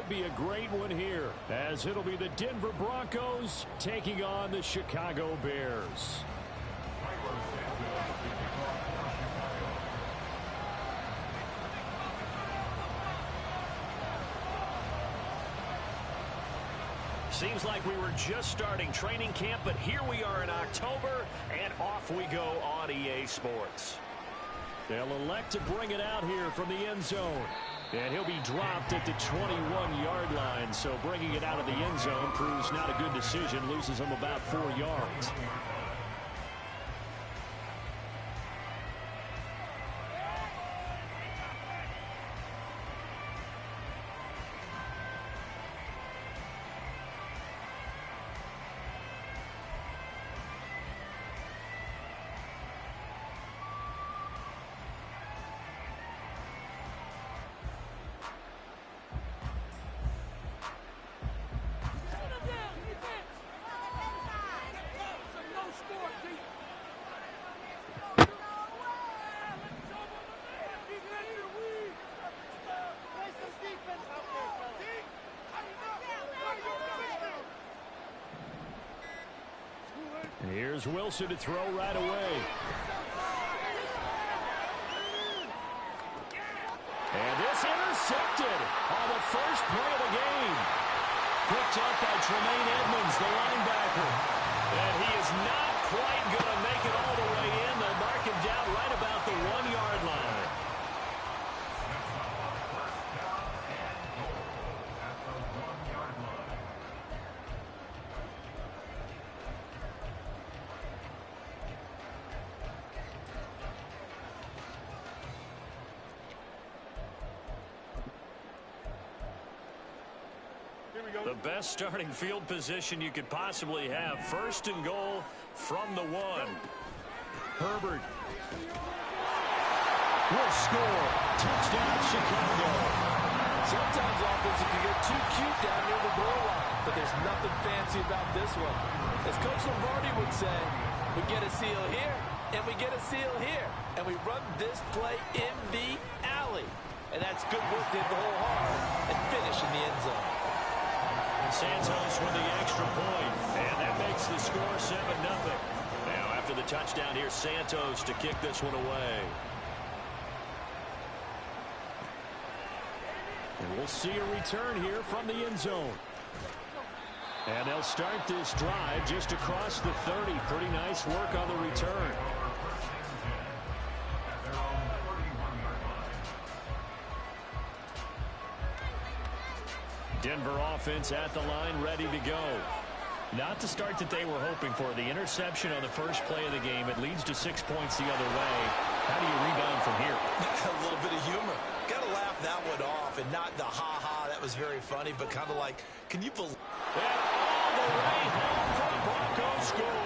should be a great one here, as it'll be the Denver Broncos taking on the Chicago Bears. Seems like we were just starting training camp, but here we are in October, and off we go on EA Sports. They'll elect to bring it out here from the end zone. And he'll be dropped at the 21-yard line, so bringing it out of the end zone proves not a good decision, loses him about 4 yards. Here's Wilson to throw right away. And this intercepted on the first play of the game. Picked up by Tremaine Edmonds, the linebacker. And he is not quite going to make it all the way in. They'll mark him down right about the 1-yard line. The best starting field position you could possibly have. First and goal from the 1. Herbert will score. Touchdown, Chicago. Sometimes offenses can get too cute down near the goal line, but there's nothing fancy about this one. As Coach Lombardi would say, we get a seal here, and we get a seal here, and we run this play in the alley. And that's good work to hit the hole hard and finish in the end zone. Santos with the extra point, and that makes the score 7-0. Now, after the touchdown here, Santos to kick this one away. And we'll see a return here from the end zone. And they'll start this drive just across the 30. Pretty nice work on the return. Denver offense at the line, ready to go. Not the start that they were hoping for. The interception on the first play of the game. It leads to 6 points the other way. How do you rebound from here? A little bit of humor. Got to laugh that one off, and not the ha-ha. That was very funny, but kind of like, can you believe? And all the way home for the Broncos score.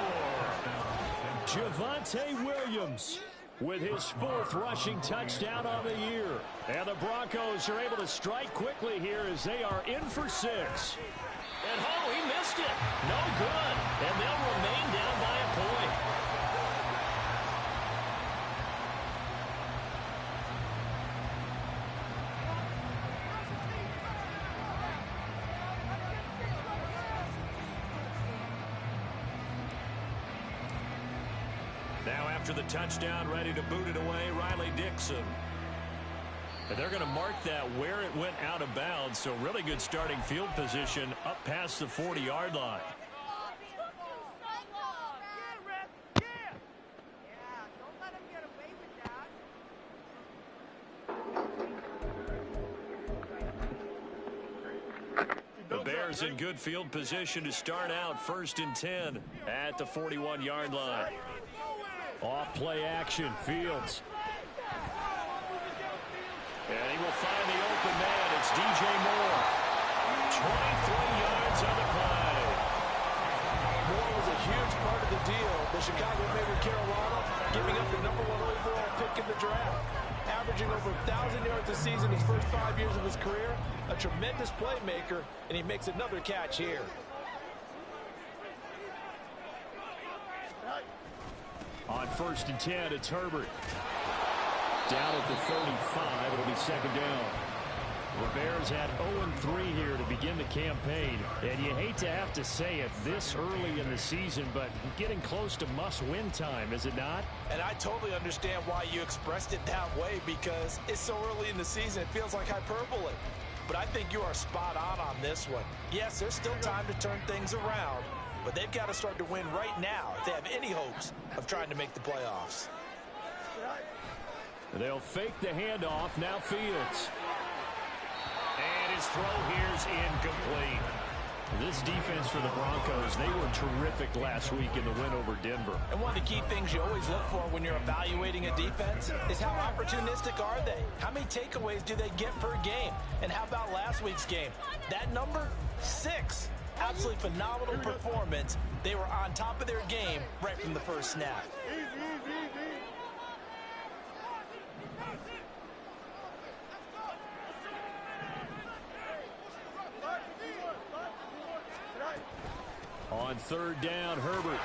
Javonte Williams with his 4th rushing touchdown on the year. And the Broncos are able to strike quickly here as they are in for 6. And oh, he missed it. No good. And they'll remain down by a point. Now after the touchdown, ready to boot it away, Riley Dixon. And they're going to mark that where it went out of bounds, so really good starting field position up past the 40-yard line. The Bears in good field position to start out 1st and 10 at the 41-yard line. Off play action, Fields. And he will find the open man. It's DJ Moore. 23 yards on the play. Moore was a huge part of the deal. The Chicago made with Carolina, giving up the #1 overall pick in the draft. Averaging over 1,000 yards a season his first 5 years of his career. A tremendous playmaker, and he makes another catch here. On 1st and 10, it's Herbert. Down at the 35, it'll be 2nd down. The Bears had 0-3 here begin the campaign. And you hate to have to say it this early in the season, but getting close to must-win time, is it not? And I totally understand why you expressed it that way, because it's so early in the season, it feels like hyperbole. But I think you are spot on this one. Yes, there's still time to turn things around, but they've got to start to win right now if they have any hopes of trying to make the playoffs. They'll fake the handoff. Now Fields. And his throw here's incomplete. This defense for the Broncos, they were terrific last week in the win over Denver. And one of the key things you always look for when you're evaluating a defense is how opportunistic are they? How many takeaways do they get per game? And how about last week's game? That number, 6. Absolutely phenomenal performance. They were on top of their game right from the first snap. On third down, Herbert.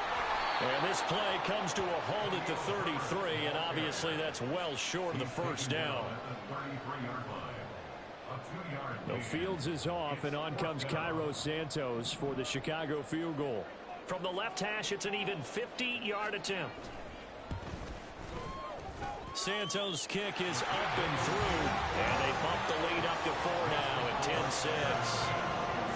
And this play comes to a halt at the 33, and obviously that's well short of the first down. No, Fields is off, and on comes Cairo Santos for the Chicago field goal. From the left hash, it's an even 50-yard attempt. Santos' kick is up and through, and they bump the lead up to 4 now at 10-6.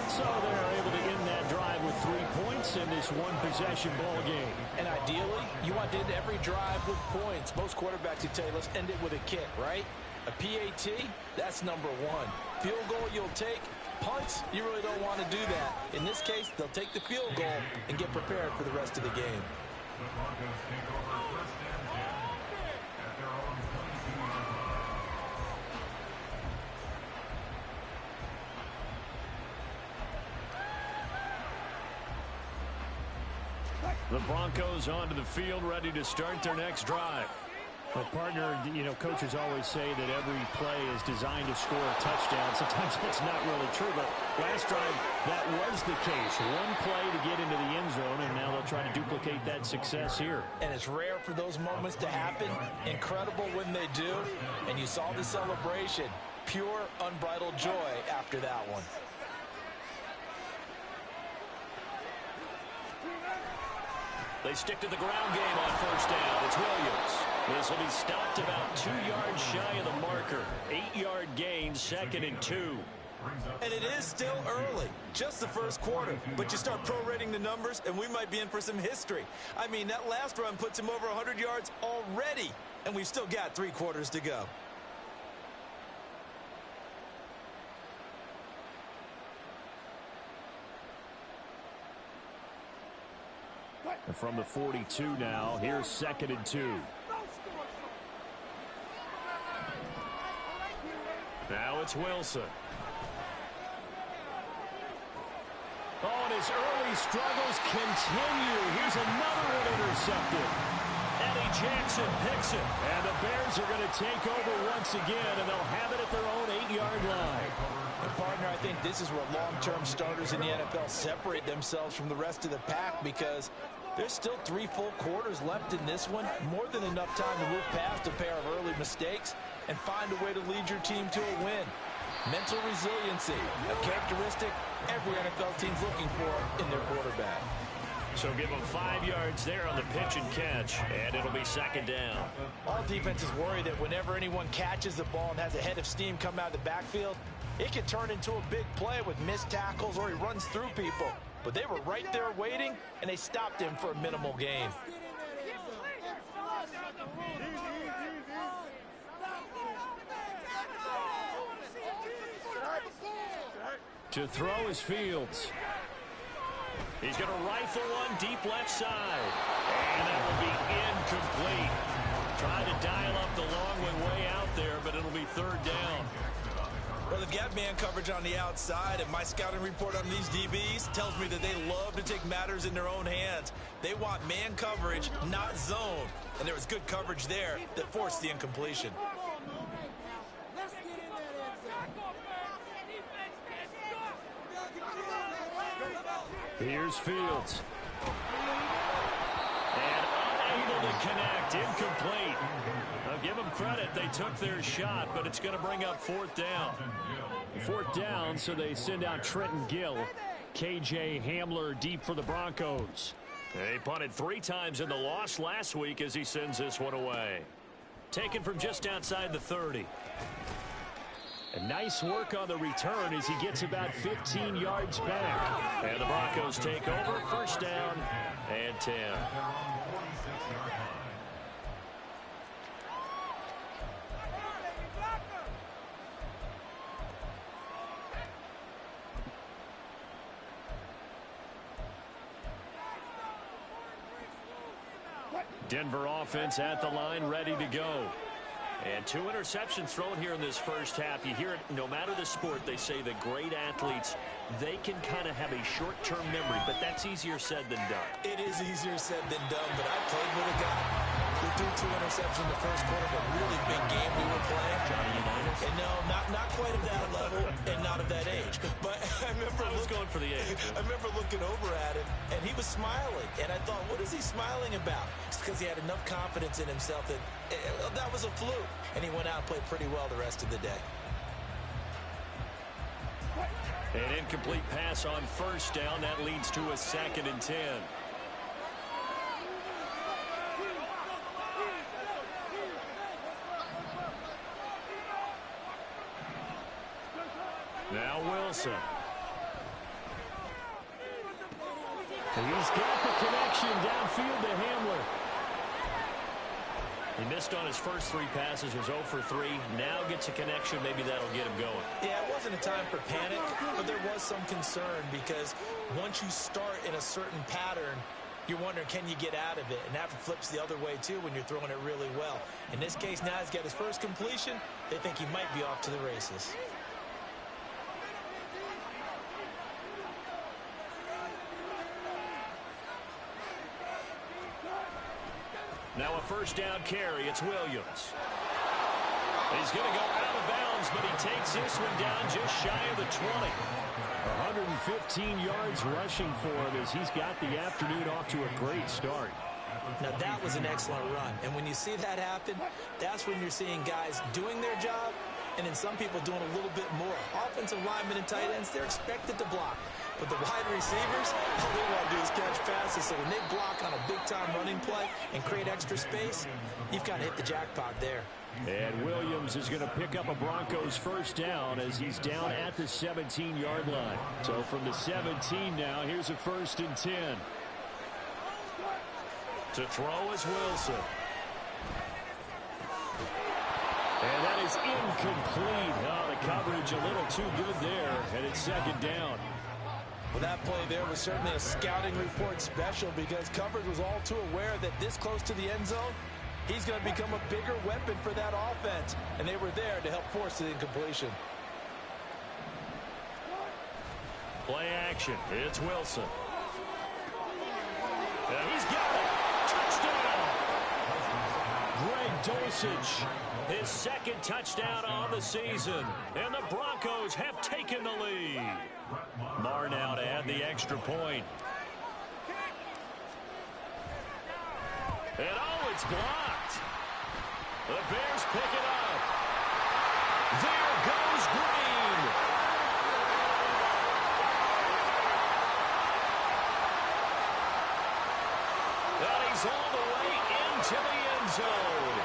So they're able to end that drive with 3 points in this one-possession ball game. And ideally, you want to end every drive with points. Most quarterbacks would tell you, let's end it with a kick, right? A PAT, that's number 1. Field goal you'll take. Punts, you really don't want to do that. In this case, they'll take the field goal and get prepared for the rest of the game. The Broncos onto the field, ready to start their next drive. But partner, coaches always say that every play is designed to score a touchdown. Sometimes that's not really true, but last drive, that was the case. One play to get into the end zone, and now they'll try to duplicate that success here. And it's rare for those moments to happen. Incredible when they do. And you saw the celebration. Pure, unbridled joy after that one. They stick to the ground game on first down. It's Williams. This will be stopped about 2 yards shy of the marker. 8-yard gain, 2nd and 2. And it is still early, just the first quarter. But you start prorating the numbers, and we might be in for some history. I mean, that last run puts him over 100 yards already, and we've still got 3 quarters to go. And from the 42 now, here's 2nd and 2. Now it's Wilson. Oh, and his early struggles continue. Here's another one intercepted. Eddie Jackson picks it. And the Bears are going to take over once again, and they'll have it at their own 8-yard line. And partner, I think this is where long-term starters in the NFL separate themselves from the rest of the pack, because there's still 3 full quarters left in this one. More than enough time to move past a pair of early mistakes and find a way to lead your team to a win. Mental resiliency, a characteristic every NFL team's looking for in their quarterback. So give them 5 yards there on the pitch and catch, and it'll be 2nd down. All defenses worry that whenever anyone catches the ball and has a head of steam come out of the backfield, it can turn into a big play with missed tackles or he runs through people. But they were right there waiting, and they stopped him for a minimal gain. To throw is Fields. He's going to rifle one deep left side. And that will be incomplete. Trying to dial up the long one way out there, but it'll be 3rd down. Well, they've got man coverage on the outside, and my scouting report on these DBs tells me that they love to take matters in their own hands. They want man coverage, not zone. And there was good coverage there that forced the incompletion. Here's Fields. And unable to connect. Incomplete. Now give them credit. They took their shot, but it's going to bring up 4th down. Fourth down, so they send out Trenton Gill. KJ Hamler deep for the Broncos. He punted 3 times in the loss last week as he sends this one away. Taken from just outside the 30. And nice work on the return as he gets about 15 yards back. And the Broncos take over. First down and 10. Denver offense at the line, ready to go. And 2 interceptions thrown here in this first half. You hear it, no matter the sport, they say that great athletes, they can kind of have a short-term memory, but that's easier said than done. It is easier said than done, but I played with a guy who threw 2 interceptions in the first quarter of a really big game we were playing. Johnny Unitas? And no, not quite of that level and not of that age. But I was going for the age. I remember looking over at him, and he was smiling. And I thought, what is he smiling about? It's because he had enough confidence in himself that that was a fluke. And he went out and played pretty well the rest of the day. An incomplete pass on first down. That leads to a 2nd and 10. Now Wilson. He's got the connection downfield to Hamler. He missed on his first 3 passes, was 0 for 3. Now gets a connection. Maybe that'll get him going. Yeah, it wasn't a time for panic, but there was some concern because once you start in a certain pattern, you're wondering, can you get out of it? And that flips the other way, too, when you're throwing it really well. In this case, now he's got his first completion. They think he might be off to the races. Now a first down carry. It's Williams. He's going to go out of bounds, but he takes this one down just shy of the 20. 115 yards rushing for him as he's got the afternoon off to a great start. Now, that was an excellent run. And when you see that happen, that's when you're seeing guys doing their job and then some people doing a little bit more. Offensive linemen and tight ends, they're expected to block. But the wide receivers, all they want to do is catch passes. So when they block on a big-time running play and create extra space, you've got to hit the jackpot there. And Williams is going to pick up a Broncos first down as he's down at the 17-yard line. So from the 17 now, here's a 1st and 10. To throw is Wilson. And that is incomplete. Oh, the coverage a little too good there, and it's 2nd down. Well, that play there was certainly a scouting report special because coverage was all too aware that this close to the end zone, he's going to become a bigger weapon for that offense. And they were there to help force the incompletion. Play action. It's Wilson. And he's got it. Touchdown. Greg Dulcich. His 2nd touchdown on the season. And the Broncos have taken the lead. Marr now to add the extra point. And oh, it's blocked. The Bears pick it up. There goes Green. And he's all the way into the end zone.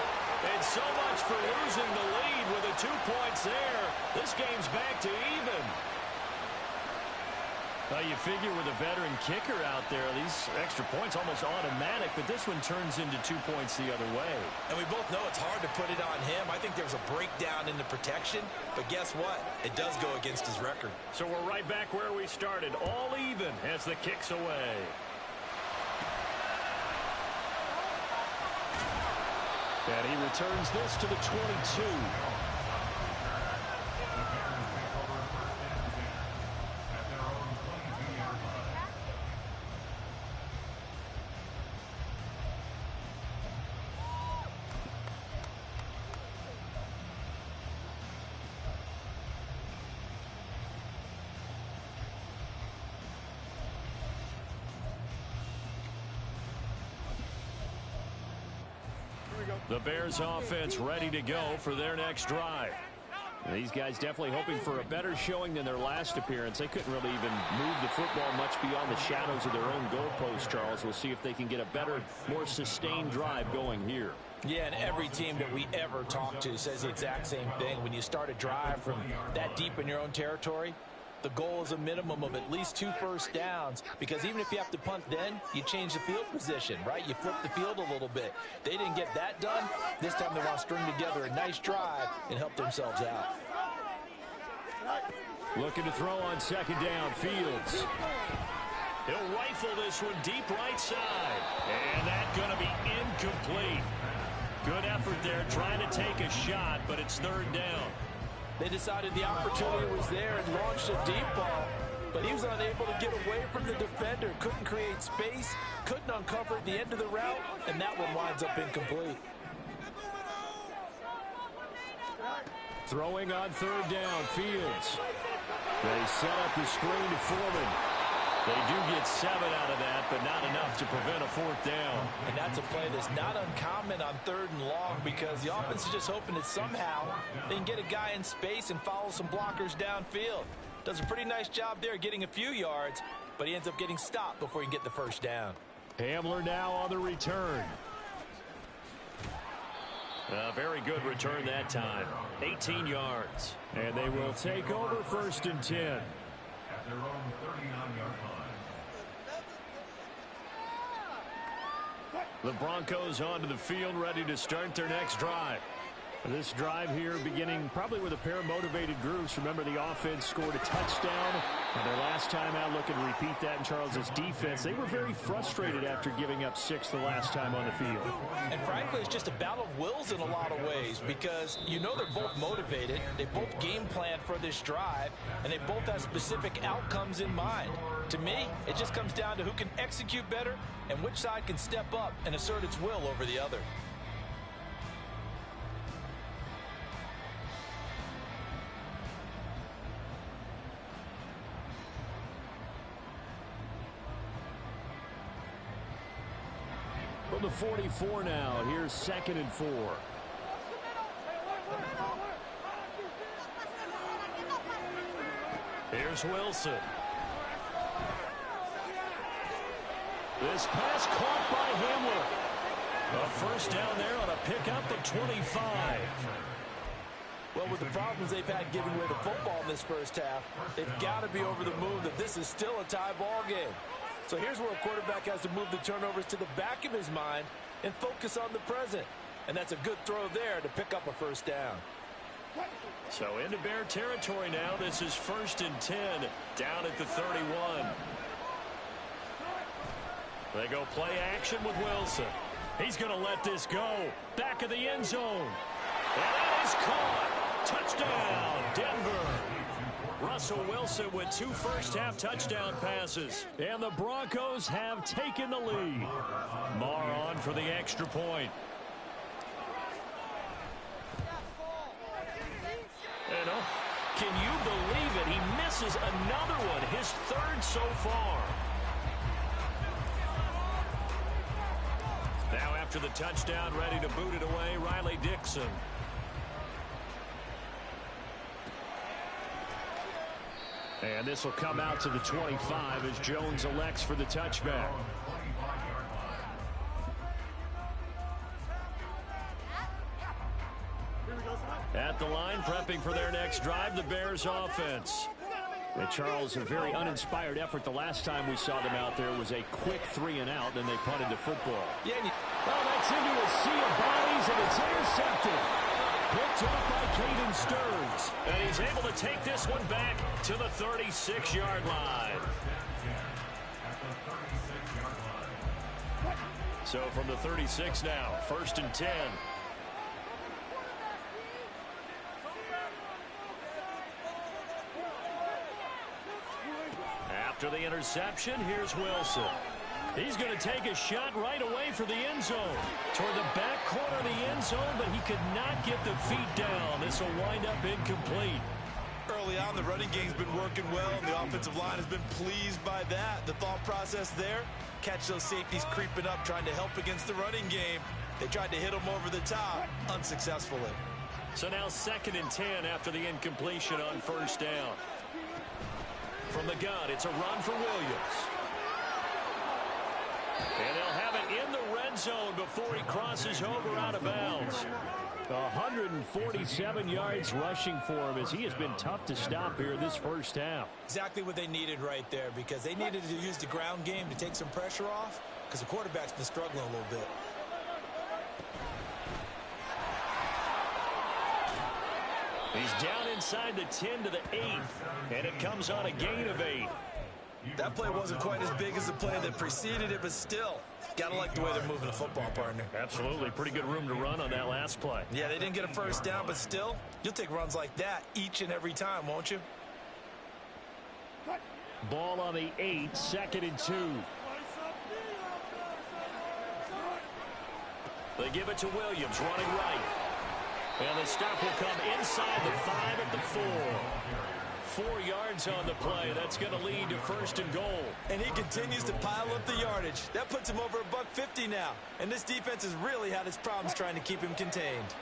And so much for losing the lead with the 2 points there. This game's back to even. Well, you figure with a veteran kicker out there, these extra points almost automatic, but this one turns into 2 points the other way. And we both know it's hard to put it on him. I think there was a breakdown in the protection, but guess what? It does go against his record. So we're right back where we started, all even as the kick's away. And he returns this to the 22. The Bears offense ready to go for their next drive. These guys definitely hoping for a better showing than their last appearance. They couldn't really even move the football much beyond the shadows of their own goalpost, Charles. We'll see if they can get a better, more sustained drive going here. Yeah, and every team that we ever talk to says the exact same thing. When you start a drive from that deep in your own territory, the goal is a minimum of at least 2 first downs, because even if you have to punt then, you change the field position, right? You flip the field a little bit. They didn't get that done. This time they want to string together a nice drive and help themselves out. Looking to throw on second down, Fields. He'll rifle this one deep right side. And that's going to be incomplete. Good effort there trying to take a shot, but it's third down. They decided the opportunity was there and launched a deep ball, but he was unable to get away from the defender. Couldn't create space, couldn't uncover the end of the route, and that one winds up incomplete. Throwing on third down, Fields. They set up the screen to Foreman. They do get 7 out of that, but not enough to prevent a fourth down. And that's a play that's not uncommon on 3rd and long, because the offense is just hoping that somehow they can get a guy in space and follow some blockers downfield. Does a pretty nice job there getting a few yards, but he ends up getting stopped before he can get the first down. Hamler now on the return. A very good return that time. 18 yards. And they will take over 1st and 10. At their own 39-yard line. The Broncos onto the field, ready to start their next drive. This drive here beginning probably with a pair of motivated groups. Remember, the offense scored a touchdown. And their last time out, looking to repeat that in Charles's defense. They were very frustrated after giving up 6 the last time on the field. And frankly, it's just a battle of wills in a lot of ways, because you know they're both motivated. They both game plan for this drive, and they both have specific outcomes in mind. To me, it just comes down to who can execute better and which side can step up and assert its will over the other. From the 44 now, here's 2nd and 4. Here's Wilson. This pass caught by Hamler. A first down there on a pickup of 25. Well, with the problems they've had giving away the football in this first half, they've got to be over the moon that this is still a tie ball game. So here's where a quarterback has to move the turnovers to the back of his mind and focus on the present. And that's a good throw there to pick up a first down. So into Bear territory now. This is 1st and 10 down at the 31. They go play action with Wilson. He's going to let this go. Back of the end zone. And that is caught. Touchdown, Denver. Russell Wilson with 2 first-half touchdown passes. And the Broncos have taken the lead. Marr on for the extra point. And can you believe it? He misses another one, his 3rd so far. Now after the touchdown, ready to boot it away, Riley Dixon. And this will come out to the 25 as Jones elects for the touchback. At the line, prepping for their next drive, the Bears offense. And Charles, a very uninspired effort the last time we saw them out there was a quick 3 and out, then they punted the football. Yeah, well, that's into a sea of bodies, and it's intercepted. Picked up by Caden Stearns. And he's able to take this one back to the 36-yard line. So from the 36 now, 1st and 10. After the interception, here's Wilson. He's going to take a shot right away for the end zone. Toward the back corner of the end zone, but he could not get the feet down. This will wind up incomplete. Early on, the running game's been working well, and the offensive line has been pleased by that. The thought process there, catch those safeties creeping up, trying to help against the running game. They tried to hit them over the top, unsuccessfully. So now 2nd and 10 after the incompletion on first down. From the gun, it's a run for Williams. And they'll have it in the red zone before he crosses over out of bounds. 147 yards rushing for him as he has been tough to stop here this first half. Exactly what they needed right there, because they needed to use the ground game to take some pressure off, because the quarterback's been struggling a little bit. He's down inside the 10 to the 8, and it comes on a gain of 8. That play wasn't quite as big as the play that preceded it, but still, gotta like the way they're moving the football, partner. Absolutely. Pretty good room to run on that last play. Yeah, they didn't get a first down, but still, you'll take runs like that each and every time, won't you? Ball on the 8, 2nd and 2. They give it to Williams, running right. And the stop will come inside the 5 at the 4. 4 yards on the play. That's going to lead to 1st and goal. And he continues to pile up the yardage. That puts him over $150 now. And this defense has really had its problems trying to keep him contained.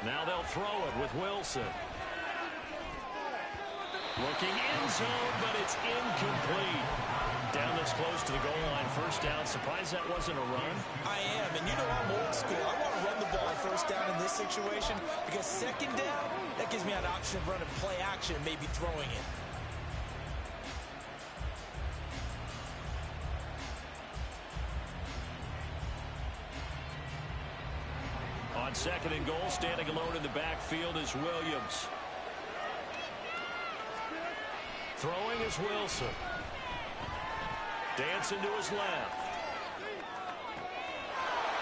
Now they'll throw it with Wilson. Looking in zone, but it's incomplete. Down this close to the goal line, first down. Surprised that wasn't a run? I am, and you know I'm old school. I want to run the ball on first down in this situation because 2nd down, that gives me an option of running play action and maybe throwing it. On 2nd and goal, standing alone in the backfield is Williams. Throwing is Wilson. Dancing to his left.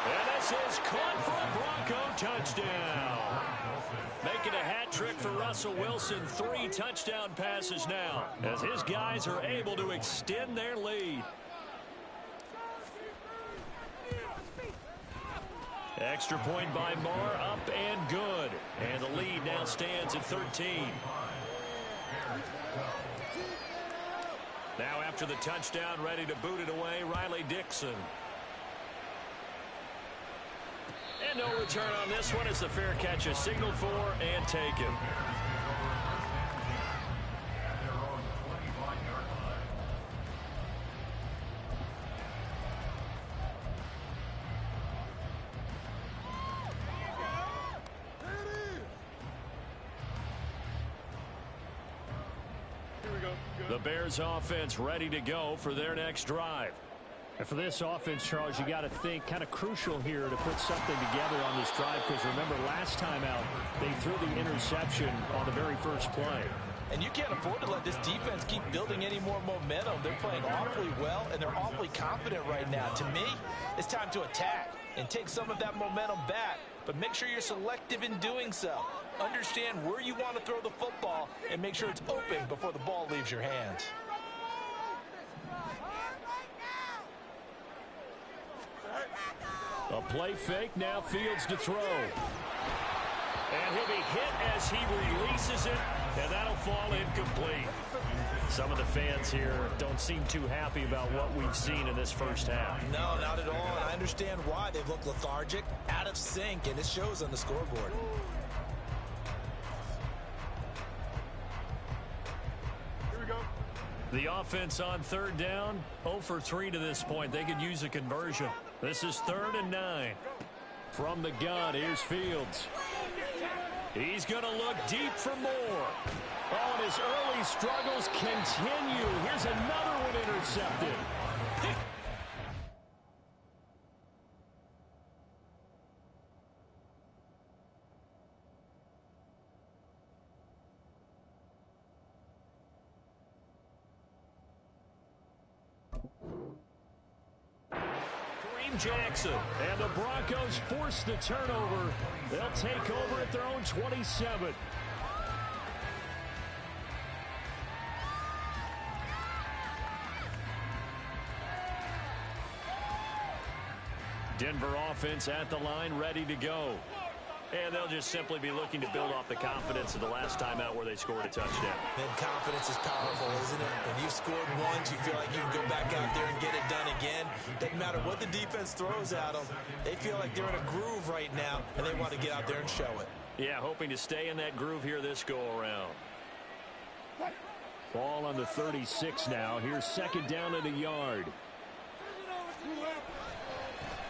And this is caught for a Bronco touchdown. Making a hat trick for Russell Wilson. 3 touchdown passes now as his guys are able to extend their lead. Extra point by Marr, up and good. And the lead now stands at 13. Now after the touchdown, ready to boot it away, Riley Dixon. And no return on this one as the fair catch is signaled for and taken. The Bears offense ready to go for their next drive. And for this offense, Charles, you got to think kind of crucial here to put something together on this drive, because remember last time out they threw the interception on the very first play. And you can't afford to let this defense keep building any more momentum. They're playing awfully well, and they're awfully confident right now. To me, it's time to attack and take some of that momentum back, but make sure you're selective in doing so. Understand where you want to throw the football and make sure it's open before the ball leaves your hands. A play fake, now Fields to throw. And he'll be hit as he releases it, and that'll fall incomplete. Some of the fans here don't seem too happy about what we've seen in this first half. No, not at all, and I understand why. They've looked lethargic, out of sync, and it shows on the scoreboard. The offense on 3rd down, 0 for 3 to this point. They could use a conversion. This is 3rd and 9. From the gun, here's Fields. He's going to look deep for more. Oh, and his early struggles continue. Here's another one intercepted. Jackson, and the Broncos force the turnover. They'll take over at their own 27. Denver offense at the line, ready to go. And they'll just simply be looking to build off the confidence of the last time out where they scored a touchdown. And confidence is powerful, isn't it? When you've scored once, you feel like you can go back out there and get it done again. Doesn't matter what the defense throws at them. They feel like they're in a groove right now, and they want to get out there and show it. Yeah, hoping to stay in that groove here this go-around. Ball on the 36 now. Here's second down and a yard.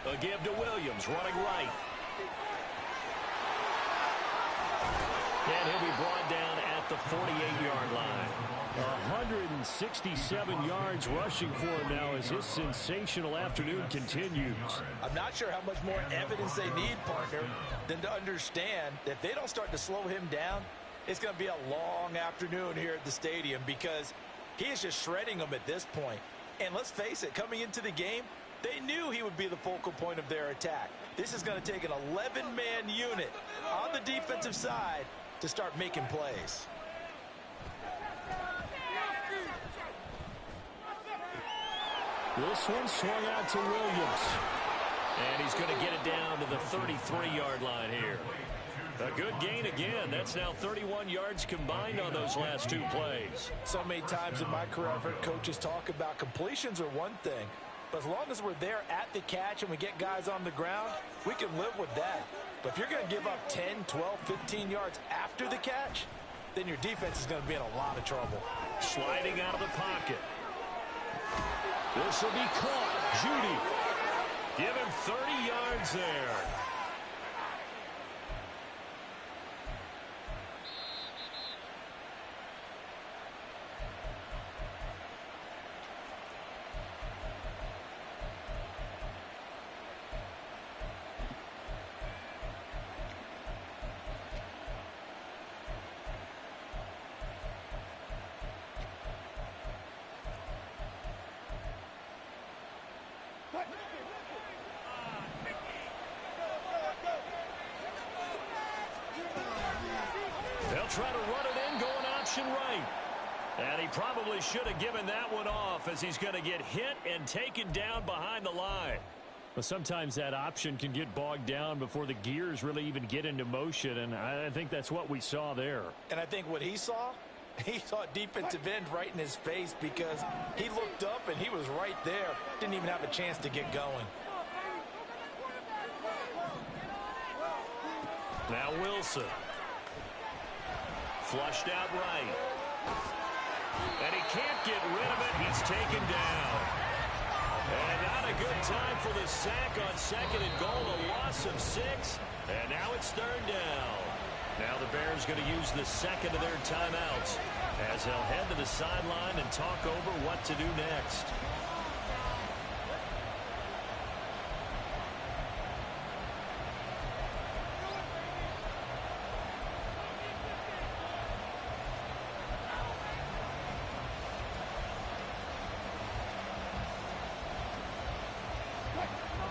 A give to Williams, running right. And he'll be brought down at the 48-yard line. 167 yards rushing for him now as his sensational afternoon continues. I'm not sure how much more evidence they need, partner, than to understand that if they don't start to slow him down, it's going to be a long afternoon here at the stadium because he is just shredding them at this point. And let's face it, coming into the game, they knew he would be the focal point of their attack. This is going to take an 11-man unit on the defensive side to start making plays. This one swung out to Williams. And he's going to get it down to the 33-yard line here. A good gain again. That's now 31 yards combined on those last two plays. So many times in my career I've heard coaches talk about completions are one thing, but as long as we're there at the catch and we get guys on the ground, we can live with that. But if you're going to give up 10, 12, 15 yards after the catch, then your defense is going to be in a lot of trouble. Sliding out of the pocket. This will be caught. Judy. Give him 30 yards there. They'll try to run it in, going option right. And he probably should have given that one off as he's going to get hit and taken down behind the line. Well, sometimes that option can get bogged down before the gears really even get into motion, and I think that's what we saw there. And I think what he saw a defensive end right in his face because he looked up and he was right there. Didn't even have a chance to get going. Now Wilson. Flushed out right. And he can't get rid of it. He's taken down. And not a good time for the sack on second and goal. A loss of 6. And now it's third down. Now the Bears going to use the second of their timeouts as they'll head to the sideline and talk over what to do next.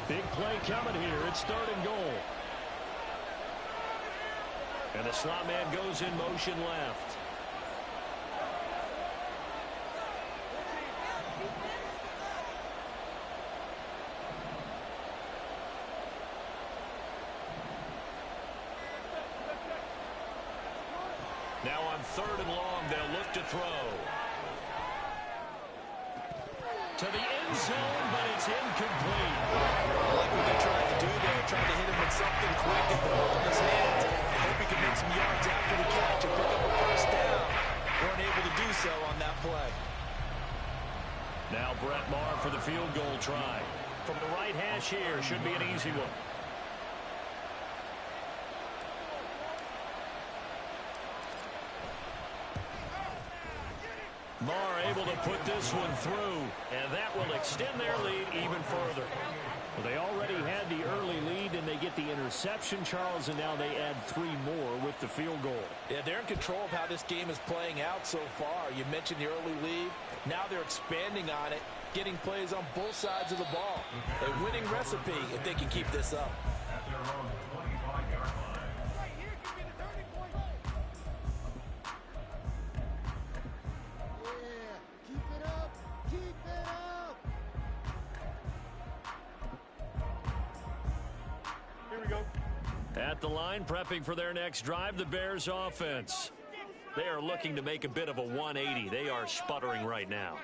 Big play coming here. It's third and goal. And the slot man goes in motion left. Now on third and long, they'll look to throw. To the end zone, but it's incomplete. I like what they're trying to do there, trying to hit him with something quick, get the ball in his hands. I hope he can make some yards after the catch and pick up a first down. Weren't able to do so on that play. Now Brett Maher for the field goal try. From the right hash here, should be an easy one. Maher able to put this one through, and that will extend their lead even further. Well, they already had the early lead, and they get the interception, Charles, and now they add 3 more with the field goal. Yeah, they're in control of how this game is playing out so far. You mentioned the early lead. Now they're expanding on it, getting plays on both sides of the ball. A winning recipe if they can keep this up. At their own 25-yard line. At At the line, prepping for their next drive, the Bears offense. They are looking to make a bit of a 180. They are sputtering right now.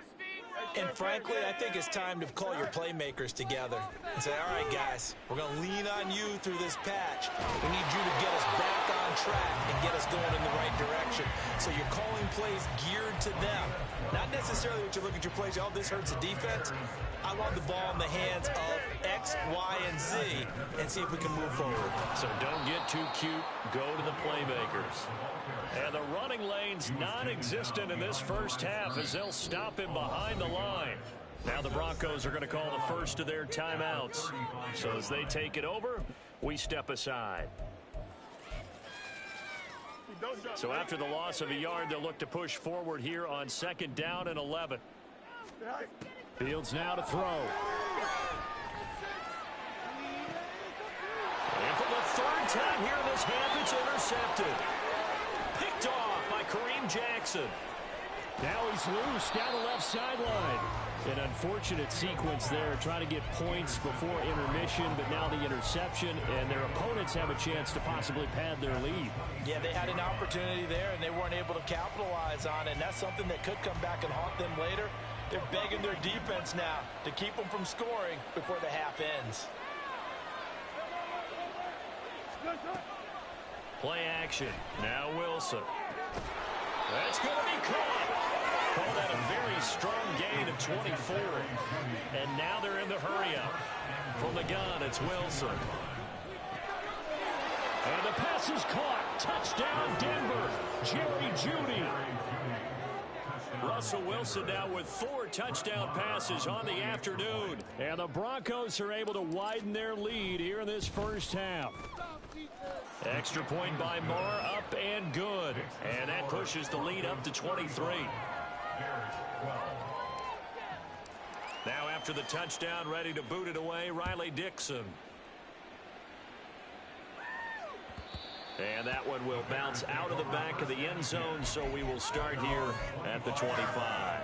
And frankly, I think it's time to call your playmakers together and say, all right, guys, we're going to lean on you through this patch. We need you to get us back on track and get us going in the right direction. So you're calling plays geared to them. Not necessarily what you look at your plays, oh, this hurts the defense. I want the ball in the hands of X, Y, and Z and see if we can move forward. So don't get too cute. Go to the playmakers. And the running lane's non-existent in this first half as they'll stop him behind the line. Now the Broncos are going to call the first of their timeouts. So as they take it over, we step aside. So after the loss of a yard, they'll look to push forward here on 2nd down and 11. Fields now to throw. And for the 3rd time here in this half, it's intercepted. Picked off by Kareem Jackson. Now he's loose down the left sideline. An unfortunate sequence there, trying to get points before intermission, but now the interception, and their opponents have a chance to possibly pad their lead. Yeah, they had an opportunity there, and they weren't able to capitalize on it, and that's something that could come back and haunt them later. They're begging their defense now to keep them from scoring before the half ends. Play action. Now Wilson. That's going to be caught. Call that a very strong gain of 24. And now they're in the hurry-up. From the gun, it's Wilson. And the pass is caught. Touchdown, Denver. Jerry Jeudy. Russell Wilson now with 4 touchdown passes on the afternoon. And the Broncos are able to widen their lead here in this first half. Extra point by Moore, up and good. And that pushes the lead up to 23. Now after the touchdown, ready to boot it away, Riley Dixon. And that one will bounce out of the back of the end zone, so we will start here at the 25.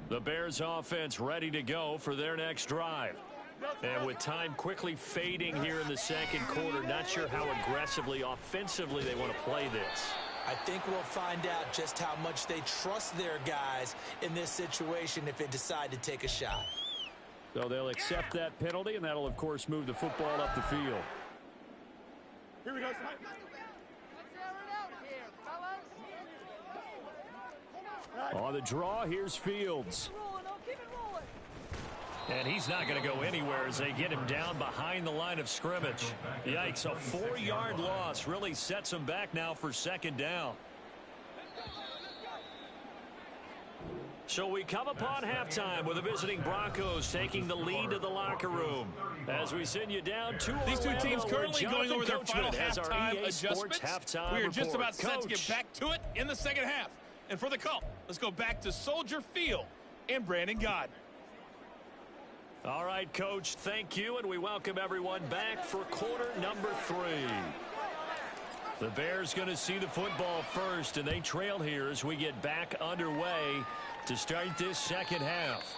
The Bears offense ready to go for their next drive. And with time quickly fading here in the second quarter, not sure how aggressively, offensively they want to play this. I think we'll find out just how much they trust their guys in this situation if they decide to take a shot. So they'll accept that penalty, and that'll, of course, move the football up the field. Here we go. On the draw, here's Fields. And he's not going to go anywhere as they get him down behind the line of scrimmage. Yikes, a 4-yard loss really sets him back now for 2nd down. So we come upon halftime with the visiting Broncos taking the lead to the locker room. As we send you down to These two teams currently going over their final halftime halftime adjustments. We are just about set to get back to it in the second half. And for the call, let's go back to Soldier Field and Brandon Gardner. All right, Coach, thank you, and we welcome everyone back for quarter number 3. The Bears going to see the football first, and they trail here as we get back underway to start this second half.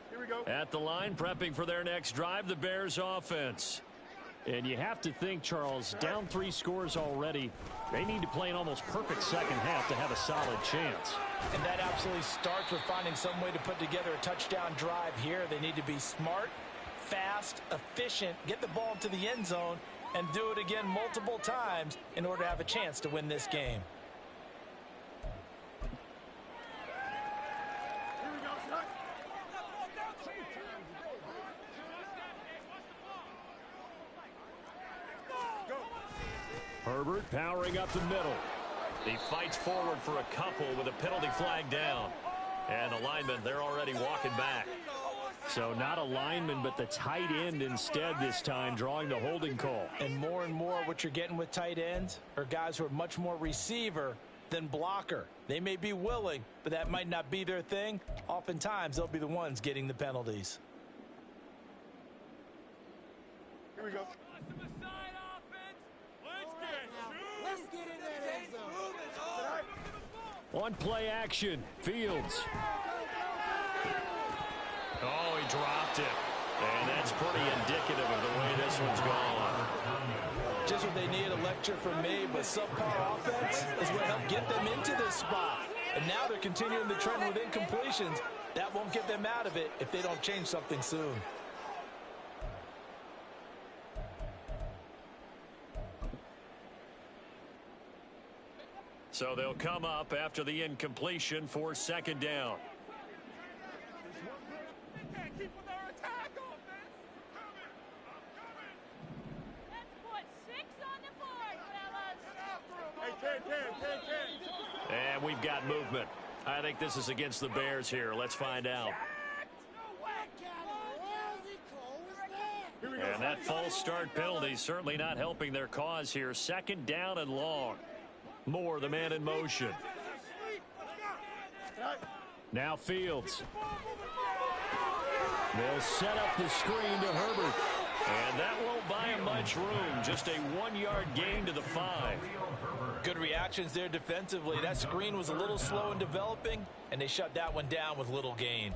Here we go. At the line, prepping for their next drive, the Bears offense. And you have to think, Charles, down 3 scores already. They need to play an almost perfect second half to have a solid chance. And that absolutely starts with finding some way to put together a touchdown drive here. They need to be smart, fast, efficient, get the ball to the end zone, and do it again multiple times in order to have a chance to win this game. Herbert powering up the middle. He fights forward for a couple with a penalty flag down. And the linemen, they're already walking back. So not a lineman, but the tight end instead this time, drawing the holding call. And more what you're getting with tight ends are guys who are much more receiver than blocker. They may be willing, but that might not be their thing. Oftentimes, they'll be the ones getting the penalties. Here we go. Let's get in that end zone. On play action, Fields. Oh, he dropped it. And that's pretty indicative of the way this one's gone. Just what they need, a lecture from me, but subpar offense is what helped get them into this spot. And now they're continuing the trend with incompletions. That won't get them out of it if they don't change something soon. So they'll come up after the incompletion for second down. And we've got movement. I think this is against the Bears here. Let's find out. And that false start penalty certainly not helping their cause here. Second down and long. Moore, the man in motion. Now Fields. They'll set up the screen to Herbert. And that won't buy him much room. Just a 1-yard gain to the 5. Good reactions there defensively. That screen was a little slow in developing, and they shut that one down with little gain.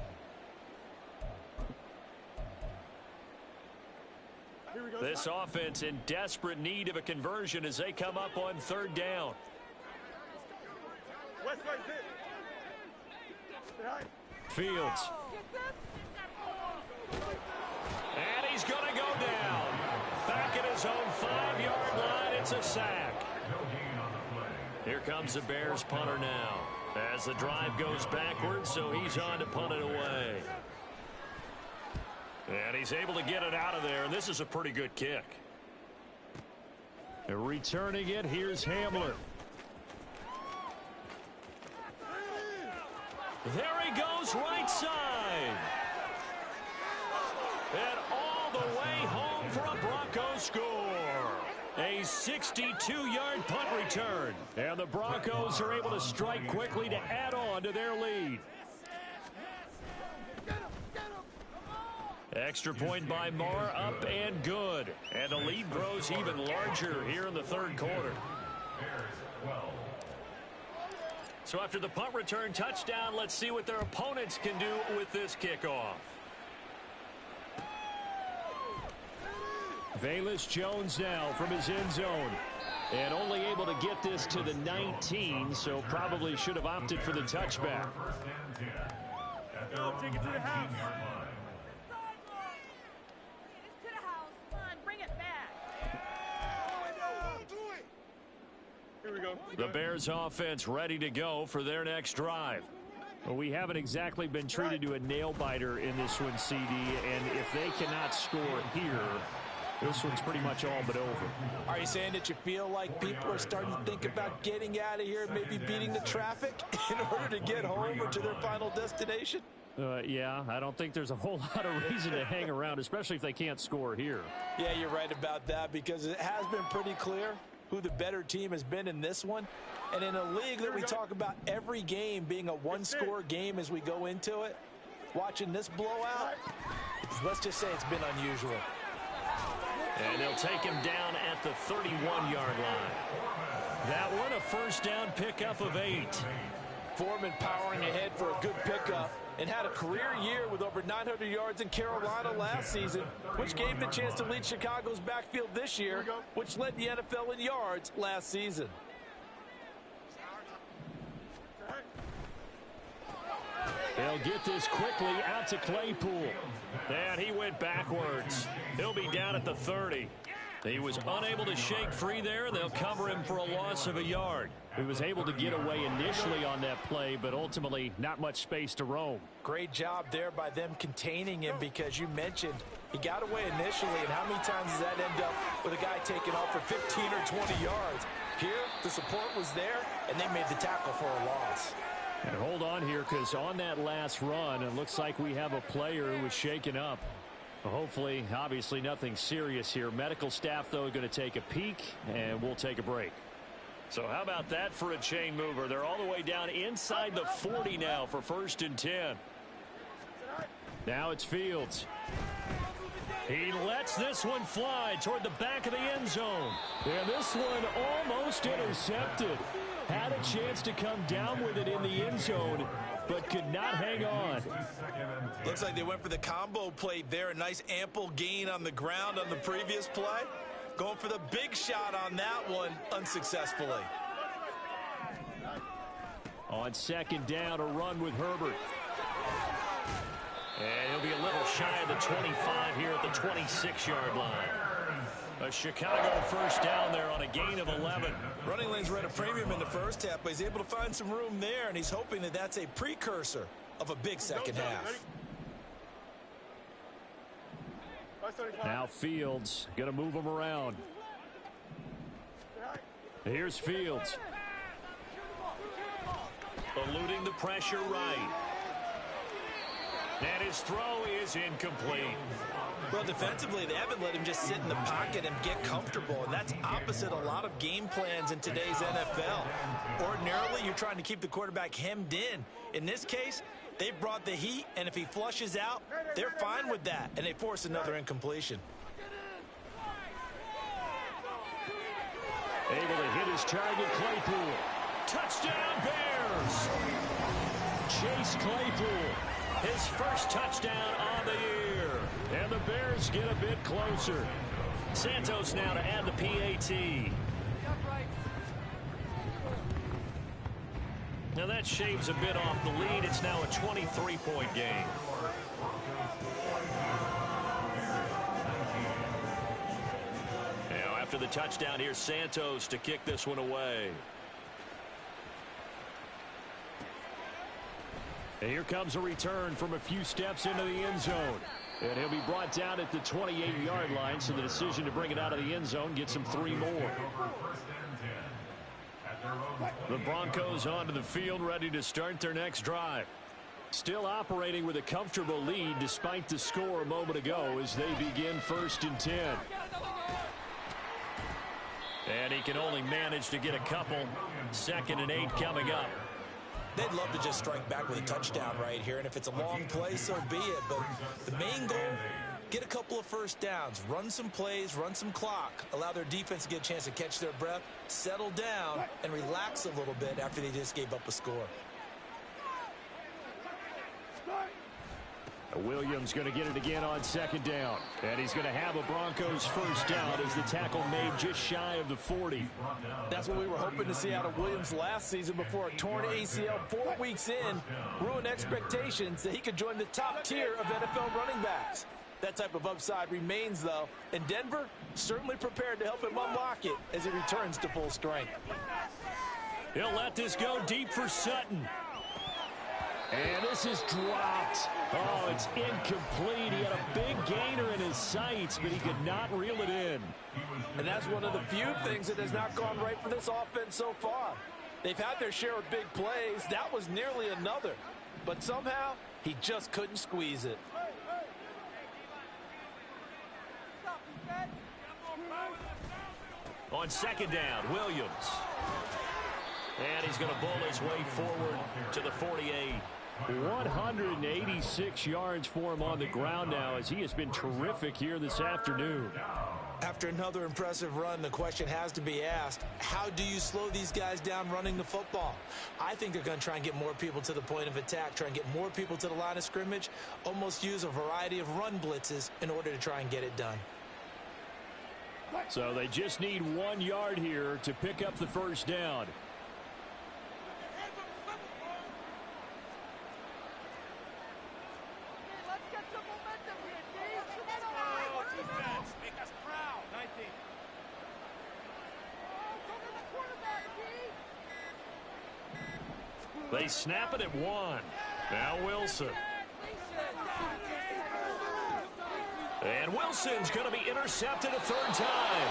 This offense in desperate need of a conversion as they come up on third down. Fields. And he's going to go down. Back at his own 5-yard line, it's a sack. Here comes the Bears punter now. As the drive goes backwards, so he's on to punt it away. And he's able to get it out of there, and this is a pretty good kick. Returning it, here's Hamler. There he goes, right side. And all the way home for a Broncos score. A 62-yard punt return. And the Broncos are able to strike quickly to add on to their lead. Extra point by Moore, up and good. And the lead grows even larger here in the third quarter. So after the punt return touchdown, let's see what their opponents can do with this kickoff. Velus Jones now from his end zone. And only able to get this to the 19, so probably should have opted for the touchback. Take it to the house. Here we go. The Bears offense ready to go for their next drive. Well, we haven't exactly been treated to a nail-biter in this one, CD, and if they cannot score here, this one's pretty much all but over. Are you saying that you feel like people are starting to think about getting out of here, maybe beating the traffic in order to get home or to their final destination? Yeah, I don't think there's a whole lot of reason to hang around, especially if they can't score here. Yeah, you're right about that, because it has been pretty clear who the better team has been in this one. And in a league that we talk about every game being a one-score game as we go into it, watching this blowout, let's just say it's been unusual. And they'll take him down at the 31-yard line. That one, a first down pickup of 8. Foreman powering ahead for a good pickup and had a career year with over 900 yards in Carolina last season, which gave him the chance to lead Chicago's backfield this year, which led the NFL in yards last season. They'll get this quickly out to Claypool. And he went backwards. He'll be down at the 30. He was unable to shake free there. They'll cover him for a loss of a yard. He was able to get away initially on that play, but ultimately not much space to roam. Great job there by them containing him, because you mentioned he got away initially, and how many times does that end up with a guy taking off for 15 or 20 yards? Here, the support was there, and they made the tackle for a loss. And hold on here, because on that last run, it looks like we have a player who was shaken up. Hopefully, obviously nothing serious here. Medical staff, though, going to take a peek, and we'll take a break. So how about that for a chain mover? They're all the way down inside the 40 now for 1st and 10. Now it's Fields. He lets this one fly toward the back of the end zone. And this one almost intercepted. Had a chance to come down with it in the end zone, but could not hang on. Looks like they went for the combo plate there. A nice ample gain on the ground on the previous play. Going for the big shot on that one unsuccessfully. On 2nd down, a run with Herbert. And he'll be a little shy of the 25 here at the 26-yard line. A Chicago 1st down there on a gain of 11. Running lanes were at a premium in the first half, but he's able to find some room there, and he's hoping that that's a precursor of a big second half. Now Fields going to move him around. Here's Fields. Eluding the pressure right. And his throw is incomplete. Well, defensively, they haven't let him just sit in the pocket and get comfortable, and that's opposite a lot of game plans in today's NFL. Ordinarily, you're trying to keep the quarterback hemmed in. In this case, they brought the heat, and if he flushes out, they're fine with that, and they force another incompletion. Able to hit his target, Claypool. Touchdown, Bears! Chase Claypool. His first touchdown on the year. And the Bears get a bit closer. Santos now to add the PAT. Now that shaves a bit off the lead. It's now a 23-point game. Now after the touchdown, here's Santos to kick this one away. And here comes a return from a few steps into the end zone. And he'll be brought down at the 28-yard line, so the decision to bring it out of the end zone gets him 3 more. The Broncos onto the field, ready to start their next drive. Still operating with a comfortable lead despite the score a moment ago as they begin 1st and 10. And he can only manage to get a couple. 2nd and 8 coming up. They'd love to just strike back with a touchdown right here, and if it's a long play, so be it. But the main goal, get a couple of first downs, run some plays, run some clock, allow their defense to get a chance to catch their breath, settle down, and relax a little bit after they just gave up a score. Williams going to get it again on 2nd down. And he's going to have a Broncos 1st down as the tackle made just shy of the 40. That's what we were hoping to see out of Williams last season before a torn ACL 4 weeks in ruined expectations that he could join the top tier of NFL running backs. That type of upside remains, though, and Denver certainly prepared to help him unlock it as he returns to full strength. He'll let this go deep for Sutton. And this is dropped. Oh, it's incomplete. He had a big gainer in his sights, but he could not reel it in. And that's one of the few things that has not gone right for this offense so far. They've had their share of big plays. That was nearly another. But somehow, he just couldn't squeeze it. On 2nd down, Williams. And he's going to bowl his way forward to the 48. 186 yards for him on the ground now as he has been terrific here this afternoon. After another impressive run, the question has to be asked, how do you slow these guys down running the football? I think they're going to try and get more people to the point of attack, try and get more people to the line of scrimmage, almost use a variety of run blitzes in order to try and get it done. So they just need 1 yard here to pick up the 1st down. They snap it at 1. Now Wilson. And Wilson's going to be intercepted a 3rd time.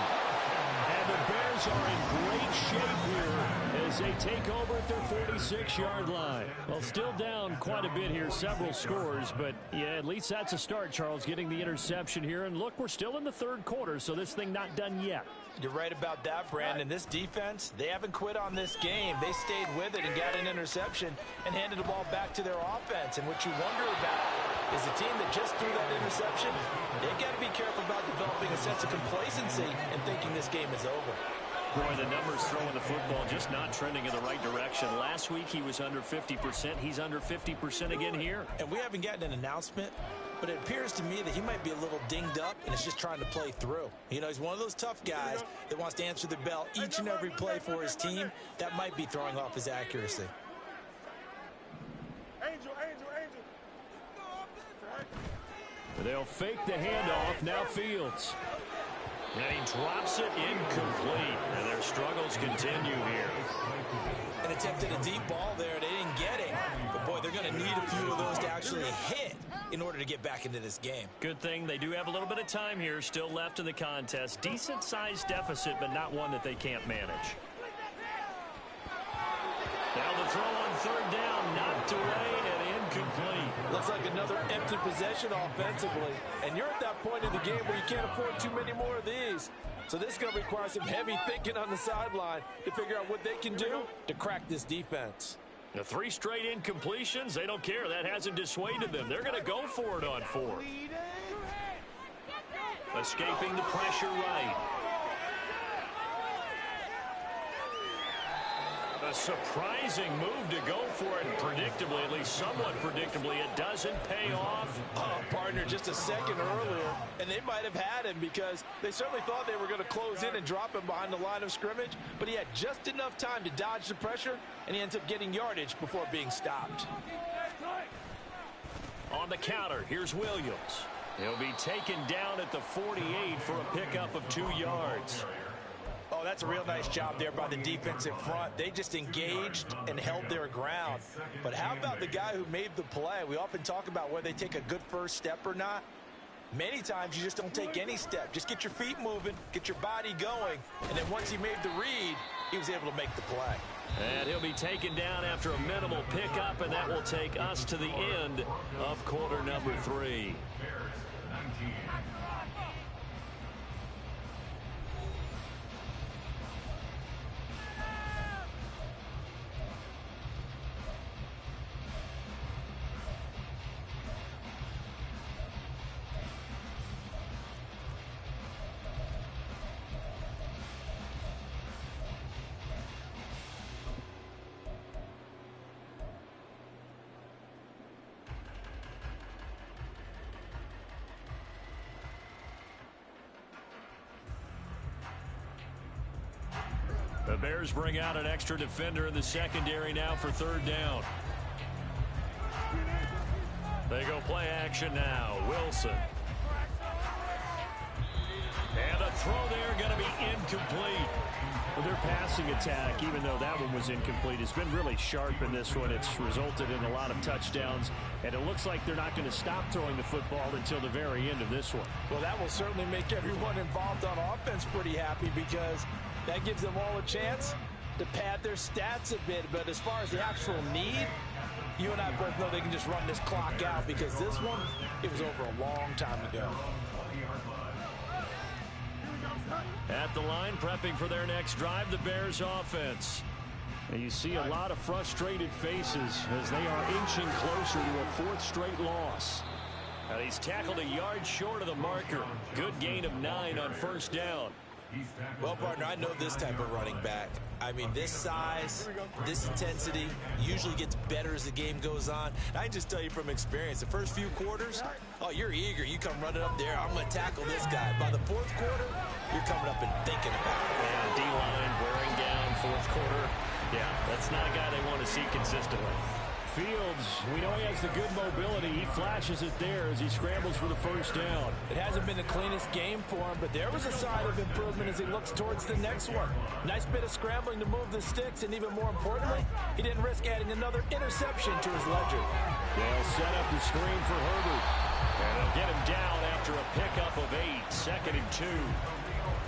And the Bears are in great shape here as they take over at their 46-yard line. Well, still down quite a bit here, several scores, but yeah, at least that's a start, Charles, getting the interception here. And look, we're still in the third quarter, so this thing not done yet. You're right about that, Brandon. This defense, they haven't quit on this game. They stayed with it and got an interception and handed the ball back to their offense. And what you wonder about is the team that just threw that interception, they've got to be careful about developing a sense of complacency and thinking this game is over. Boy, the numbers throwing the football just not trending in the right direction. Last week he was under 50%. He's under 50% again here. And we haven't gotten an announcement, but it appears to me that he might be a little dinged up and is just trying to play through. You know, he's one of those tough guys that wants to answer the bell each and every play for his team. That might be throwing off his accuracy. Angel. They'll fake the handoff. Now Fields. And he drops it incomplete. And their struggles continue here. And attempted a deep ball there. They didn't get it. But, boy, they're going to need a few of those to actually hit in order to get back into this game. Good thing they do have a little bit of time here still left in the contest. Decent-sized deficit, but not one that they can't manage. Now the throw on third down, knocked away and incomplete. Looks like another empty possession offensively. And you're at that point in the game where you can't afford too many more of these. So this is going to require some heavy thinking on the sideline to figure out what they can do to crack this defense. The 3 straight incompletions, they don't care. That hasn't dissuaded them. They're going to go for it on 4th. Escaping the pressure right. A surprising move to go for it, and predictably, at least somewhat predictably, it doesn't pay off. Partner, just a second earlier, and they might have had him because they certainly thought they were going to close in and drop him behind the line of scrimmage, but he had just enough time to dodge the pressure, and he ends up getting yardage before being stopped. On the counter, here's Williams. He'll be taken down at the 48 for a pickup of 2 yards. Oh, that's a real nice job there by the defensive front. They just engaged and held their ground. But how about the guy who made the play? We often talk about whether they take a good first step or not. Many times you just don't take any step. Just get your feet moving, get your body going, and then once he made the read, he was able to make the play. And he'll be taken down after a minimal pickup, and that will take us to the end of quarter number 3. The Bears bring out an extra defender in the secondary now for third down. They go play action now. Wilson. And a throw there going to be incomplete. Well, their passing attack, even though that one was incomplete, has been really sharp in this one. It's resulted in a lot of touchdowns, and it looks like they're not going to stop throwing the football until the very end of this one. Well, that will certainly make everyone involved on offense pretty happy because that gives them all a chance to pad their stats a bit. But as far as the actual need, you and I both know they can just run this clock out because this one, it was over a long time ago. At the line, prepping for their next drive, the Bears offense. And you see a lot of frustrated faces as they are inching closer to a 4th straight loss. And he's tackled a yard short of the marker. Good gain of 9 on first down. Well, partner, I know this type of running back. I mean, this size, this intensity usually gets better as the game goes on. And I can just tell you from experience, the first few quarters, oh, you're eager. You come running up there, I'm going to tackle this guy. By the 4th quarter, you're coming up and thinking about it. And D-line wearing down 4th quarter. Yeah, that's not a guy they want to see consistently. Fields, we know he has the good mobility. He flashes it there as he scrambles for the first down. It hasn't been the cleanest game for him, but there was a sign of improvement as he looks towards the next one. Nice bit of scrambling to move the sticks, and even more importantly, he didn't risk adding another interception to his ledger. They'll set up the screen for Herbert. And they'll get him down after a pickup of 8, 2nd and 2.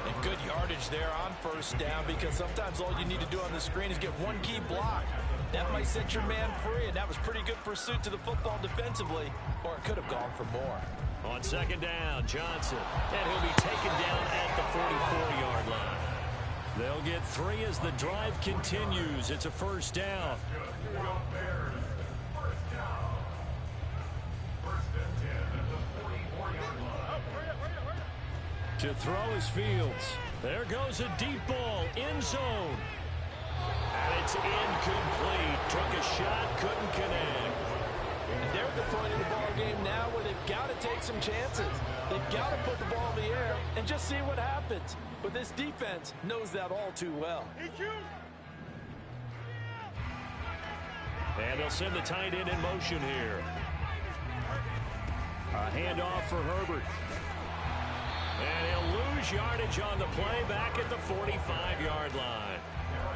And good yardage there on first down, because sometimes all you need to do on the screen is get one key block. That might set your man free, and that was pretty good pursuit to the football defensively, or it could have gone for more. On second down, Johnson, and he'll be taken down at the 44-yard line. They'll get 3 as the drive continues. It's a first down. Bears. First down. First and 10 at the 44-yard line. To throw is Fields. There goes a deep ball, end zone. And it's incomplete. Took a shot, couldn't connect. And they're at the point of the ball game now where they've got to take some chances. They've got to put the ball in the air and just see what happens. But this defense knows that all too well. And they'll send the tight end in motion here. A handoff for Herbert. And he'll lose yardage on the play back at the 45-yard line.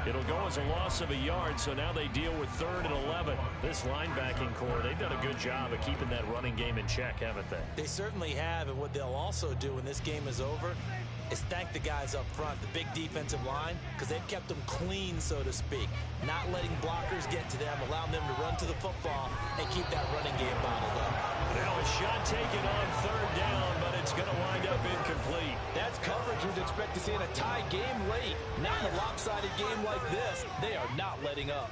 It'll go as a loss of a yard, so now they deal with 3rd and 11. This linebacking core, they've done a good job of keeping that running game in check, haven't they? They certainly have, and what they'll also do when this game is over is thank the guys up front, the big defensive line, because they've kept them clean, so to speak. Not letting blockers get to them, allowing them to run to the football and keep that running game bottled up. Now a shot taken on 3rd down, but it's going to wind up incomplete. That's coverage you'd expect to see in a tie game late. Not in a lopsided game like this. They are not letting up.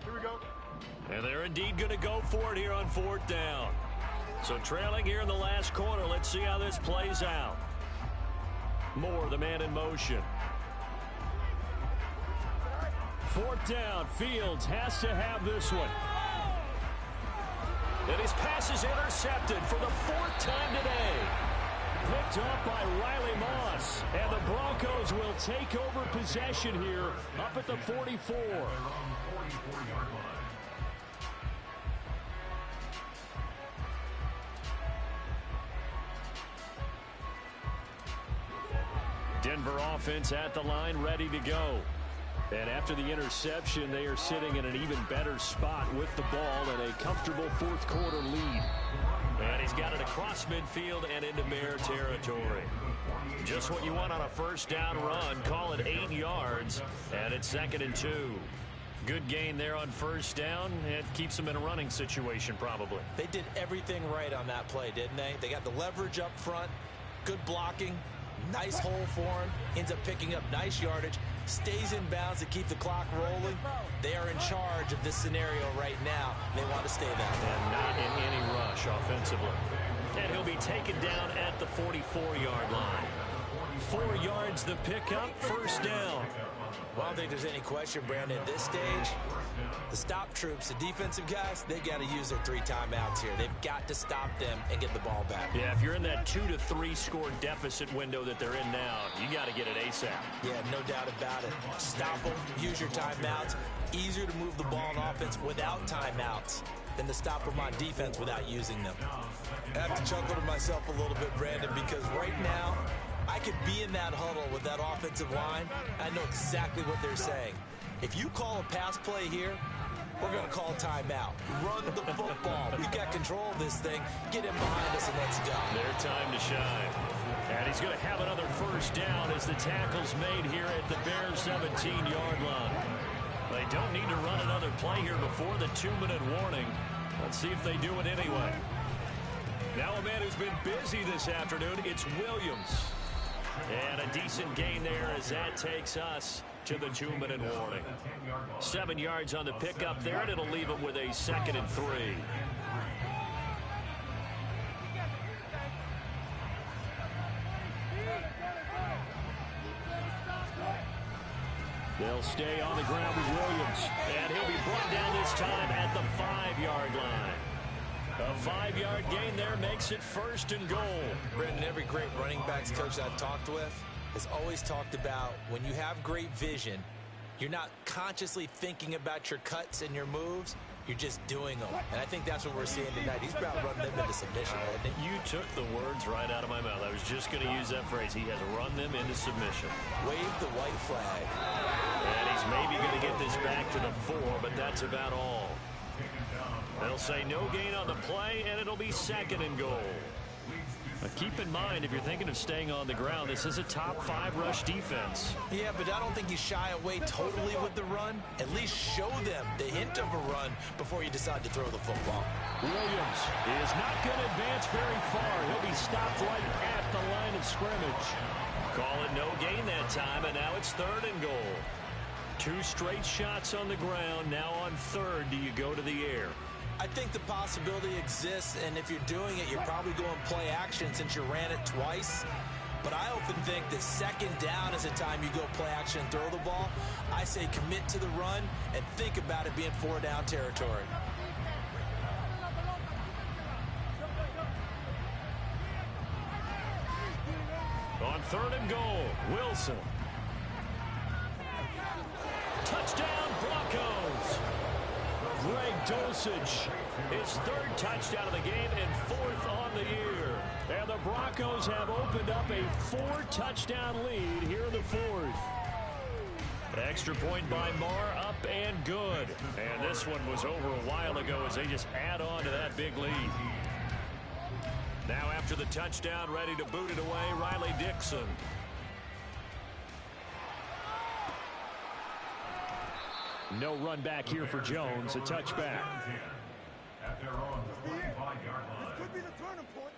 Here we go. And they're indeed going to go for it here on 4th down. So trailing here in the last quarter, let's see how this plays out. Moore, the man in motion. 4th down. Fields has to have this one. And his pass is intercepted for the 4th time today. Picked up by Riley Moss. And the Broncos will take over possession here up at the 44. Denver offense at the line, ready to go. And after the interception, they are sitting in an even better spot with the ball and a comfortable 4th quarter lead. And he's got it across midfield and into Bear territory. Just what you want on a first down run. Call it 8 yards, and it's 2nd and 2. Good gain there on first down. It keeps them in a running situation probably. They did everything right on that play, didn't they? They got the leverage up front, good blocking, nice hole for him, ends up picking up nice yardage, stays in bounds to keep the clock rolling. They are in charge of this scenario right now. They want to stay that way. And not in any rush offensively. And he'll be taken down at the 44-yard line. 4 yards the pickup, first down. Well, I don't think there's any question, Brandon, at this stage, the stop troops, the defensive guys, they got to use their 3 timeouts here. They've got to stop them and get the ball back. Yeah, if you're in that 2 to 3 score deficit window that they're in now, you got to get it ASAP. Yeah, no doubt about it. Stop them, use your timeouts. Easier to move the ball on offense without timeouts than to stop them on defense without using them. I have to chuckle to myself a little bit, Brandon, because right now, I could be in that huddle with that offensive line. I know exactly what they're saying. If you call a pass play here, we're going to call timeout. Run the football. We got control of this thing. Get him behind us and let's go. Their time to shine. And he's going to have another first down as the tackle's made here at the Bears' 17-yard line. They don't need to run another play here before the 2-minute warning. Let's see if they do it anyway. Now a man who's been busy this afternoon, it's Williams. And a decent gain there as that takes us to the 2-minute warning. 7 yards on the pickup there, and it'll leave them with a 2nd and 3. They'll stay on the ground with Williams. And he'll be brought down this time at the 5-yard line. A 5-yard gain there makes it 1st and goal. Brendan, every great running backs coach I've talked with has always talked about when you have great vision, you're not consciously thinking about your cuts and your moves. You're just doing them. And I think that's what we're seeing tonight. He's about running them into submission. You took the words right out of my mouth. I was just going to use that phrase. He has run them into submission. Wave the white flag. And he's maybe going to get this back to the 4, but that's about all. They'll say no gain on the play, and it'll be second and goal. Keep in mind, if you're thinking of staying on the ground, this is a top 5 rush defense. Yeah, but I don't think you shy away totally with the run. At least show them the hint of a run before you decide to throw the football. Williams is not going to advance very far. He'll be stopped right at the line of scrimmage. Call it no gain that time, and now it's third and goal. 2 straight shots on the ground. Now on third, do you go to the air? I think the possibility exists, and if you're doing it, you're probably going play action since you ran it twice. But I often think that second down is the time you go play action and throw the ball. I say commit to the run and think about it being 4-down territory. On third and goal, Wilson. Touchdown, Broncos. Greg Dulcich, his 3rd touchdown of the game and 4th on the year. And the Broncos have opened up a 4-touchdown lead here in the 4th. Extra point by Marr, up and good. And this one was over a while ago as they just add on to that big lead. Now after the touchdown, ready to boot it away, Riley Dixon. No run back here for Jones, a touchback. At their own 45-yard line. Could be the turning point.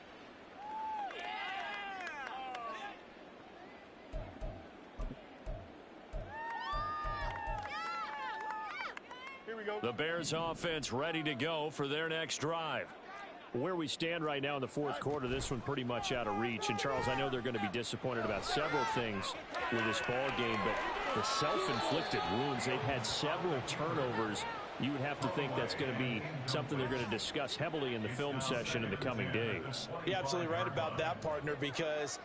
Here we go. The Bears offense ready to go for their next drive. Where we stand right now in the 4th quarter, this one pretty much out of reach. And, Charles, I know they're going to be disappointed about several things with this ball game, but the self-inflicted wounds, they've had several turnovers. You would have to think that's going to be something they're going to discuss heavily in the film session in the coming days. You're absolutely right about that, partner, because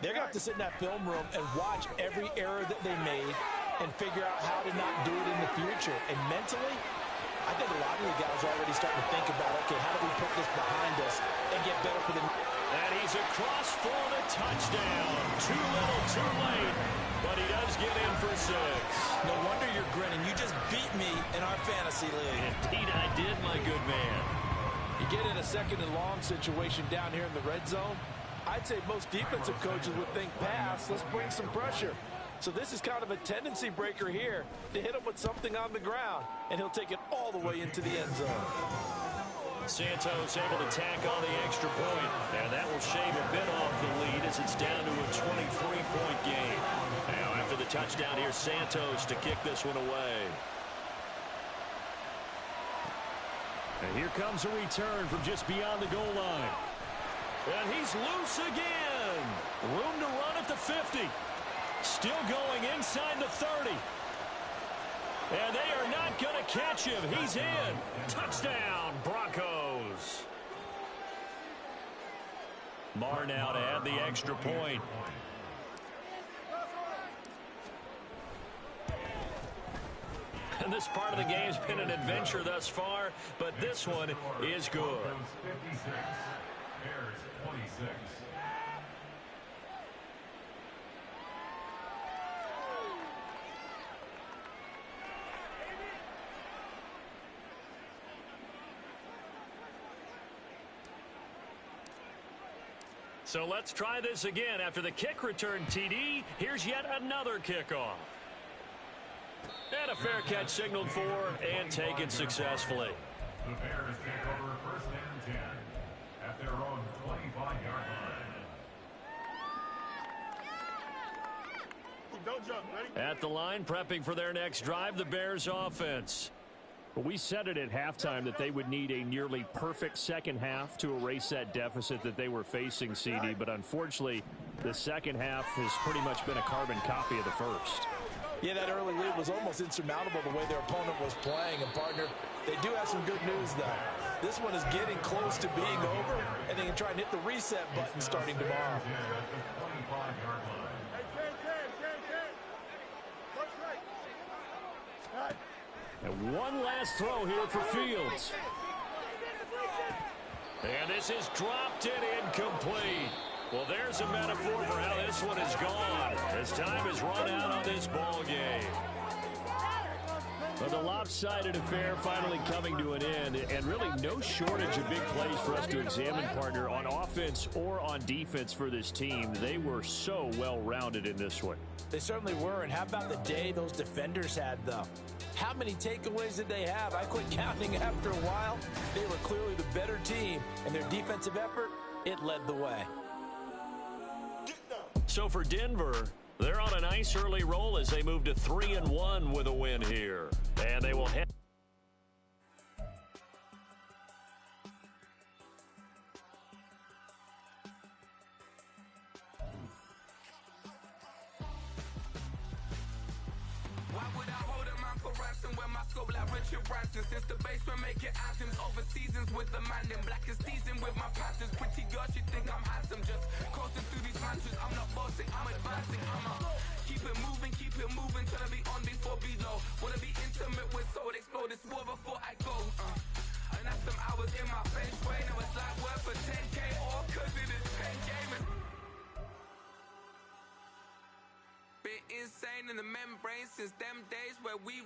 they're going to have to sit in that film room and watch every error that they made and figure out how to not do it in the future. And mentally, I think a lot of you guys are already starting to think about, okay, how do we put this behind us and get better for the... And he's across for the touchdown. Too little, too late, but he does get in for 6. No wonder you're grinning. You just beat me in our fantasy league. Indeed I did, my good man. You get in a second and long situation down here in the red zone, I'd say most defensive coaches would think pass, let's bring some pressure. So this is kind of a tendency breaker here to hit him with something on the ground, and he'll take it all the way into the end zone. Santos able to tack on the extra point, and that will shave a bit off the lead as it's down to a 23-point game. Now after the touchdown, here's Santos to kick this one away. And here comes a return from just beyond the goal line. And he's loose again. Room to run at the 50. Still going inside the 30. And they are not going to catch him. He's in. Touchdown, Broncos. Marr now to add the extra point. And this part of the game's been an adventure thus far, but this one is good. 56, Bears 26. So let's try this again. After the kick return TD, here's yet another kickoff. And a fair catch signaled for and taken successfully. The Bears take over 1st and 10 at their own 25-yard line. Don't jump. Ready? At the line, prepping for their next drive, the Bears offense. Well, we said it at halftime that they would need a nearly perfect second half to erase that deficit that they were facing, CD. But unfortunately, the second half has pretty much been a carbon copy of the first. Yeah, that early lead was almost insurmountable the way their opponent was playing. And, partner, they do have some good news, though. This one is getting close to being over, and they can try and hit the reset button starting tomorrow. At the 25-yard line. Hey, What's right? Cut. And one last throw here for Fields. And this is dropped and incomplete. Well, there's a metaphor for how this one is gone as time has run out on this ball game. Well, the lopsided affair finally coming to an end, and really no shortage of big plays for us to examine, partner, on offense or on defense for this team. They were so well-rounded in this one. They certainly were, and how about the day those defenders had, though? How many takeaways did they have? I quit counting after a while. They were clearly the better team, and their defensive effort, it led the way. So for Denver, they're on a nice early roll as they move to 3-1 with a win here. And they will head. Why would I hold a man for ransom when my scope like Richard Branson? Since the basement making anthems over seasons with the man in black is teasing with my patterns. Pretty girl, she think I'm handsome. Just coasting through these mantras. I'm not bossing, I'm advancing. Keep it moving, trying to be on before below. Wanna be intimate with soul, explode this war before I go. And that's some hours in my feng shui. Now it's like work for 10K, all cause it is 10 gamers. Been insane in the membrane since them days where we